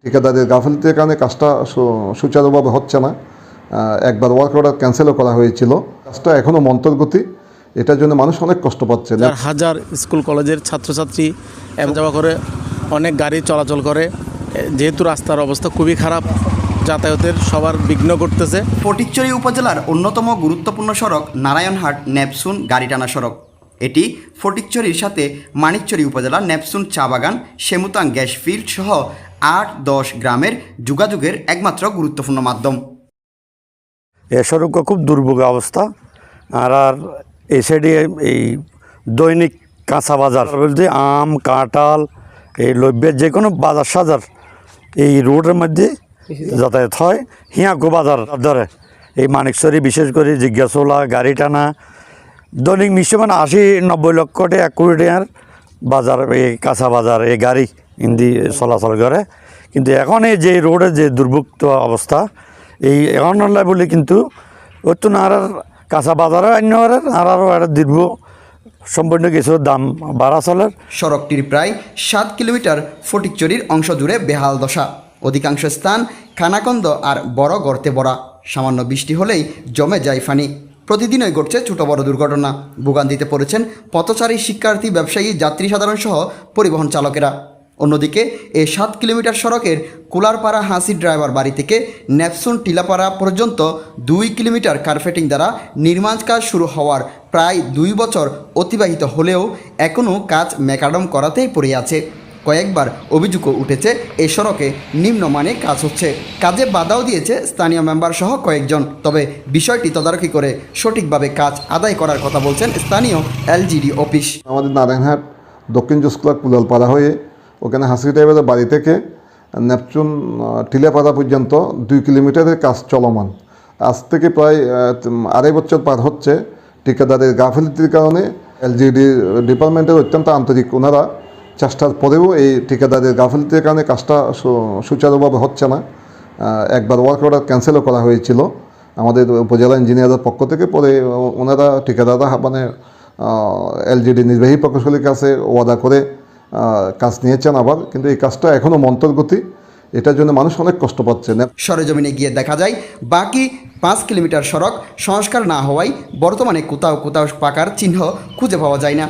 ঠিকাদারের গাফিলতির কারণে কাজটা সুচারুভাবে হচ্ছে না। একবার ওয়ার্ক অর্ডার ক্যান্সেলও করা হয়েছিল। কাজটা এখনও মন্তরগতি, এটার জন্য মানুষ অনেক কষ্ট পাচ্ছে। হাজার স্কুল কলেজের ছাত্রছাত্রী যাওয়া করে, অনেক গাড়ি চলাচল করে, যেহেতু রাস্তার অবস্থা খুবই খারাপ, যাতায়াতের সবার বিঘ্ন করতেছে। ফটিকছড়ি উপজেলার অন্যতম গুরুত্বপূর্ণ সড়ক নারায়ণহাট নেপসুন গাড়িটানা সড়ক। এটি ফটিকছড়ির সাথে মানিকছড়ি উপজেলার নেপসুন চা বাগান, সেমুতাং গ্যাস ফিল্ড সহ ৮-১০ গ্রামের যোগাযোগের একমাত্র গুরুত্বপূর্ণ মাধ্যম। এ সড়ক খুব দুর্ভোগ অবস্থা। আর এই সাইডে এই দৈনিক কাঁচা বাজার বলতে আম, কাঁঠাল, এই লব্যের যে কোনো বাজার সাজার এই রোডের মধ্যে যাতায়াত হয়। হিয়াকো বাজার ধরে এই মানিকছড়ি, বিশেষ করে জিজ্ঞাসোলা, গাড়ি টানা, দৈনিক মিশ্রমান ৮০-৯০ লক্ষ টাকা ১ কোটি টাকার বাজার, এই কাঁচা বাজার এই গাড়ি হিন্দি চলাচল করে। কিন্তু এখন এই যে রোডের যে দুর্ভোগ অবস্থা, এই এখন বলে কিন্তু ওর তো আর কাঁচা বাজারে অন্য আরও একটা দীর্ঘ সম্পূর্ণ কিছু দাম বাড়া চলের। সড়কটির প্রায় ৭ কিলোমিটার ফটিকছড়ির অংশ জুড়ে বেহাল দশা। অধিকাংশ স্থান খানাকন্দ আর বড় গর্তে ভরা। সামান্য বৃষ্টি হলেই জমে যায় পানি। প্রতিদিনই ঘটছে ছোট বড় দুর্ঘটনা। ভোগান্তিতে পড়েছেন পথচারী, শিক্ষার্থী, ব্যবসায়ী, যাত্রী সাধারণ সহ পরিবহন চালকেরা। অন্যদিকে এই ৭ কিলোমিটার সড়কের কুলারপাড়া হাসি ড্রাইভার বাড়ি থেকে নেপসুন টিলাপাড়া পর্যন্ত ২ কিলোমিটার কার্পেটিং দ্বারা নির্মাণ কাজ শুরু হওয়ার প্রায় ২ বছর অতিবাহিত হলেও এখনও কাজ ম্যাকাডম করাতেই পড়ে আছে। কয়েকবার অভিযোগও উঠেছে এই সড়কে নিম্নমানে কাজ হচ্ছে। কাজে বাধাও দিয়েছে স্থানীয় মেম্বার সহ কয়েকজন। তবে বিষয়টি তদারকি করে সঠিকভাবে কাজ আদায় করার কথা বলছেন স্থানীয় এলজিডি অফিস। আমাদের নারায়ণহাট দক্ষিণ জোসকুলা কুলালপাড়া হয়ে ওখানে হাসি ড্রাইভারের বাড়ি থেকে নেপচুন টিলাপাড়া পর্যন্ত ২ কিলোমিটারের কাজ চলমান। আজ থেকে প্রায় ২.৫ বছর পার হচ্ছে। ঠিকাদারের গাফিলতির কারণে এলজিডি ডিপার্টমেন্টের অত্যন্ত আন্তরিক, ওনারা চেষ্টার পরেও এই ঠিকাদারের গাফিলতির কারণে কাজটা সুচারুভাবে হচ্ছে না। একবার ওয়ার্ক অর্ডার ক্যান্সেলও করা হয়েছিল আমাদের উপজেলা ইঞ্জিনিয়ারের পক্ষ থেকে। পরে ওনারা ঠিকাদাররা মানে এলজিডি নির্বাহী প্রকৌশলীর কাছে ওয়াদা করে কাজ নিয়েছেন আবার, কিন্তু এই কাজটা এখনও মন্তরগতি, এটার জন্য মানুষ অনেক কষ্ট পাচ্ছে। সরেজমিনে গিয়ে দেখা যায় বাকি ৫ কিলোমিটার সড়ক সংস্কার না হওয়ায় বর্তমানে কোথাও কোথাও পাকার চিহ্ন খুঁজে পাওয়া যায় না।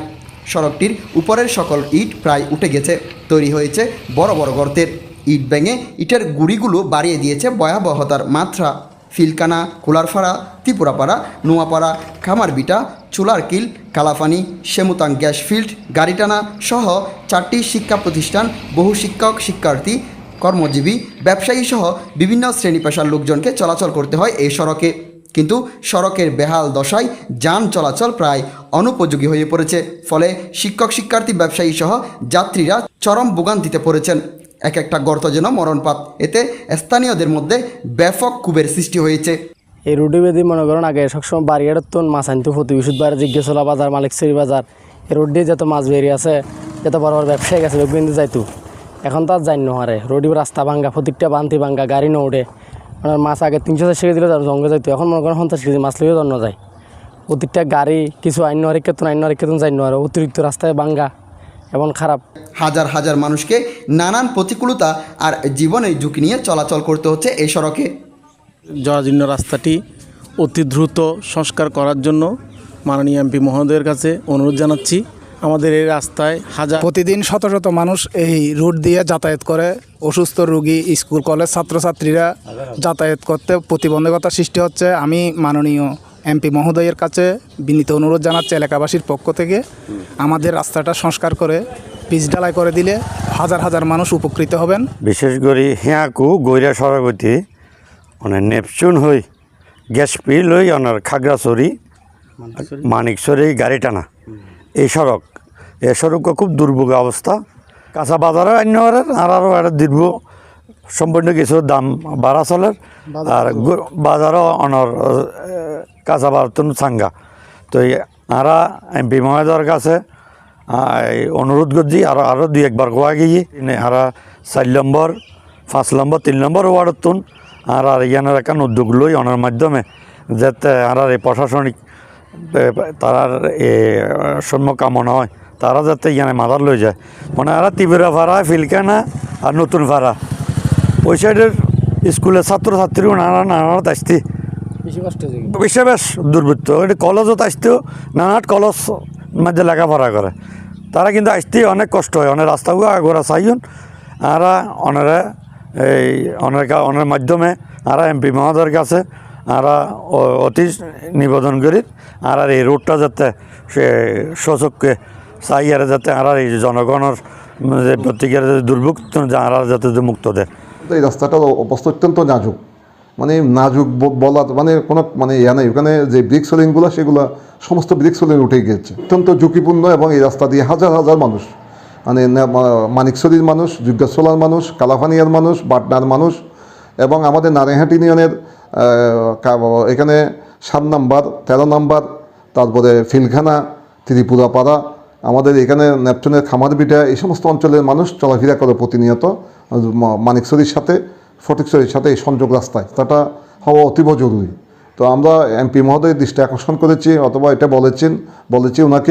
সড়কটির উপরের সকল ইট প্রায় উঠে গেছে। তৈরি হয়েছে বড় বড় গর্তের। ইট ভেঙে ইটের গুঁড়িগুলো বাড়িয়ে দিয়েছে ভয়াবহতার মাত্রা। ফিলকানা, কুলারপাড়া, ত্রিপুরাপাড়া, নোয়াপাড়া, খামারবিটা, চুলারকিল, কালাপানি, সেমুতাং গ্যাস ফিল্ড, গাড়িটানা সহ ৪টি শিক্ষা প্রতিষ্ঠান, বহু শিক্ষক, শিক্ষার্থী, কর্মজীবী, ব্যবসায়ী সহ বিভিন্ন শ্রেণী পেশার লোকজনকে চলাচল করতে হয় এই সড়কে। কিন্তু সড়কের বেহাল দশায় যান চলাচল প্রায় অনুপযোগী হয়ে পড়েছে। ফলে শিক্ষক, শিক্ষার্থী, ব্যবসায়ী সহ যাত্রীরা চরম ভোগান্তিতে পড়েছেন। এক একটা গর্ত যেন মরণপাত। এতে স্থানীয়দের মধ্যে ব্যাপক ক্ষোভের সৃষ্টি হয়েছে। এই রুটি বেদি মনে করেন আগে সবসময় বাড়িয়ার তো মাছ আনতো, প্রতি বিশুদ্ধ বারে জিজ্ঞাসলা বাজার, মালিকছড়ি বাজার, এই রোড দিয়ে যত মাছ বেরিয়ে আছে, যত বড় বড় ব্যবসায়ী গেছে কিন্তু যাইতো। এখন তো আর যাই নহারে, রোডি রাস্তা ভাঙ্গা, প্রত্যেকটা বান্তি ভাঙ্গা, গাড়ি ন ওঠে। মানে মাছ আগে ৩০০-৪০০ কেজি দিলে জঙ্গে যাইতো, এখন মনে করেন ৫০ কেজি মাছ লিয়েও জন্য যায়। প্রত্যেকটা গাড়ি কিছু আইন আরেকজন যাই নহারে, অতিরিক্ত রাস্তায় ভাঙ্গা এমন খারাপ। হাজার হাজার মানুষকে নানান প্রতিকূলতা আর জীবনের ঝুঁকি নিয়ে চলাচল করতে হচ্ছে এই সড়কে। জরাজীর্ণ রাস্তাটি অতি দ্রুত সংস্কার করার জন্য মাননীয় এমপি মহোদয়ের কাছে অনুরোধ জানাচ্ছি। আমাদের এই রাস্তায় প্রতিদিন শত শত মানুষ এই রুট দিয়ে যাতায়াত করে। অসুস্থ রোগী, স্কুল কলেজ ছাত্রছাত্রীরা যাতায়াত করতে প্রতিবন্ধকতা সৃষ্টি হচ্ছে। আমি মাননীয় এমপি মহোদয়ের কাছে বিনীত অনুরোধ জানাচ্ছি এলাকাবাসীর পক্ষ থেকে আমাদের রাস্তাটা সংস্কার করে পিচ ঢালাই করে দিলে হাজার হাজার মানুষ উপকৃত হবেন। বিশেষ করে হিয়াকু গৈরা সড়কতি মানে নেপচুন হই গ্যাস ফিল্ড হই ওনার খাগড়াছড়ি, মানিকছড়ি, গাড়ি টানা এই সড়ক খুব দুর্ভোগ অবস্থা। কাঁচা বাজারে অন্য আরও একটা দীর্ঘ সম্পূর্ণ কিছু দাম বাড়া চলের। আর বাজারও অনর কাঁচা বাজার তো চাঙ্গা। তো আরা এমপি মহোদয়ের কাছে অনুরোধ করছি আরও ২-১বার কোয়া গিয়ে আরা ৪ নম্বর, ৫ নম্বর, ৩ নম্বর ওয়ার্ডত আর ইয়ানের একটা উদ্যোগ লই অনার মাধ্যমে যাতে আর এই প্রশাসনিক তারার সম্মুখীন হয়, তারা যাতে ইয়ানে মাথার লই যায়। মানে আর ত্রিপুরা ভাড়া, ফিলকানা আর নতুন ভাড়া ওই সাইডের স্কুলের ছাত্রছাত্রী নানা আসতে বেশি কষ্ট হয়েছে বেশি বেশ দুর্বৃত্ত এটা কলেজত আসতেও নানাট কলেজ মধ্যে লেখাপড়া করে তারা কিন্তু আসতেই অনেক কষ্ট হয় অনেক রাস্তাগুলো আগোরা চাইন আরা অনেরা এই অনের মাধ্যমে আরা এমপি মহোদয়ের কাছে আরা অতি নিবেদন করি আর এই রোডটা যাতে সে সচককে চাই আর যাতে আর এই জনগণের যে প্রত্যেকের দুর্ভোগ আর যাতে মুক্ত দেয় তো এই রাস্তাটার অবস্থা অত্যন্ত নাজুক মানে নাজুক বলা মানে কোনো মানে ইয়া নেই ওখানে যে ব্রিক সোলিংগুলো সেগুলো সমস্ত ব্রিক সোলিং উঠে গিয়েছে অত্যন্ত ঝুঁকিপূর্ণ এবং এই রাস্তা দিয়ে হাজার হাজার মানুষ মানে মানিকছড়ির মানুষ জিজ্ঞাসোলার মানুষ কালাফানিয়ার মানুষ বাটনার মানুষ এবং আমাদের নারায়ণহাট ইউনিয়নের এখানে 7 নম্বর 13 নম্বর তারপরে ফিলখানা ত্রিপুরাপাড়া আমাদের এখানে নেপচুনের খামারবিটা এই সমস্ত অঞ্চলের মানুষ চলাফেরা করে প্রতিনিয়ত মানিকছড়ির সাথে ফটিকছড়ির সাথে এই সংযোগ রাস্তায় তাটা হওয়া অতীব জরুরি তো আমরা এমপি মহোদয়ের দৃষ্টি আকর্ষণ করেছি অথবা এটা বলেছি ওনাকে